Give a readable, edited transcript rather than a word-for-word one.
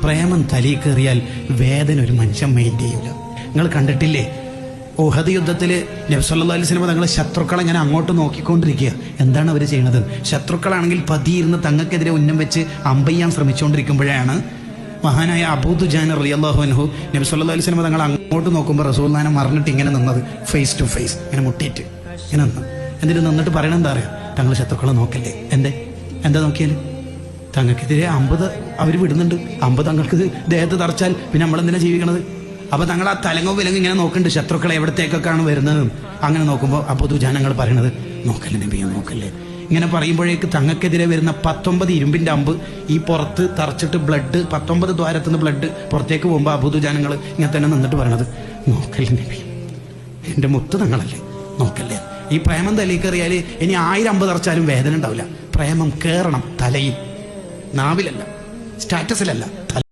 പ്രേമം തലയിൽ വേദന ഒരു മനുഷ്യൻ മൈൻഡ് ചെയ്യൂല. നിങ്ങൾ കണ്ടിട്ടില്ലേ ഉഹദ് യുദ്ധത്തിൽ നബി സല്ലല്ലാഹു അലൈഹി വസല്ലം തങ്ങളെ ശത്രുക്കളെ ഇങ്ങനെ അങ്ങോട്ട് നോക്കിക്കൊണ്ടിരിക്കുക. എന്താണ് അവർ ചെയ്യുന്നത്? ശത്രുക്കളാണെങ്കിൽ പതിയിരുന്ന് തങ്ങൾക്കെതിരെ ഉന്നം വെച്ച് അമ്പയ്യാൻ ശ്രമിച്ചുകൊണ്ടിരിക്കുമ്പോഴാണ് മഹാനായ അബൂ ദുജാന റളിയല്ലാഹു അൻഹു നബി സല്ലല്ലാഹു അലൈഹി വസല്ലം തങ്ങൾ അങ്ങോട്ട് നോക്കുമ്പോൾ റസൂലുള്ളാഹിനെ മറിഞ്ഞിട്ട് ഇങ്ങനെ നിന്നത്, ഫേസ് ടു ഫേസ് ഇങ്ങനെ മുട്ടിയിട്ട് ഇങ്ങനെ നിന്ന്. എന്നിട്ട് നിന്നിട്ട് പറയണ എന്താ അറിയാം? തങ്ങൾ ശത്രുക്കളെ നോക്കല്ലേ. എന്താ നോക്കിയാൽ തങ്ങൾക്കെതിരെ 50 അവർ വിടുന്നുണ്ട്. 50 തങ്ങൾക്ക് ദേഹത്ത് തറച്ചാൽ പിന്നെ നമ്മളെന്തിനാ ജീവിക്കണത്? അപ്പൊ തങ്ങൾ ആ തലങ്ങോ വിലങ്ങോ ഇങ്ങനെ നോക്കുന്നുണ്ട്, ശത്രുക്കളെ എവിടത്തേക്കൊക്കെയാണ് വരുന്നത്. അങ്ങനെ നോക്കുമ്പോൾ അബൂ ദുജാനങ്ങൾ പറയണത്, നോക്കല്ലേ നബിയെ നോക്കല്ലേ. ഇങ്ങനെ പറയുമ്പോഴേക്ക് തങ്ങൾക്കെതിരെ വരുന്ന 19 ഇരുമ്പിന്റെ അമ്പ് ഈ പുറത്ത് തറച്ചിട്ട് ബ്ലഡ് 19 ദ്വാരത്തുനിന്ന് ബ്ലഡ് പുറത്തേക്ക് പോകുമ്പോൾ അബൂ ദുജാനങ്ങൾ ഇങ്ങനെ തന്നെ നിന്നിട്ട് പറയണത്, നോക്കല്ലേ നബി, എന്റെ മുത്ത് തങ്ങളല്ലേ, നോക്കല്ലേ. ഈ പ്രേമം തലയിൽ കയറിയാൽ ഇനി 1000 അമ്പ് തറച്ചാലും വേദന ഉണ്ടാവില്ല. പ്രേമം കയറണം തലയിൽ, നാവിലല്ല, സ്റ്റാറ്റസിലല്ല.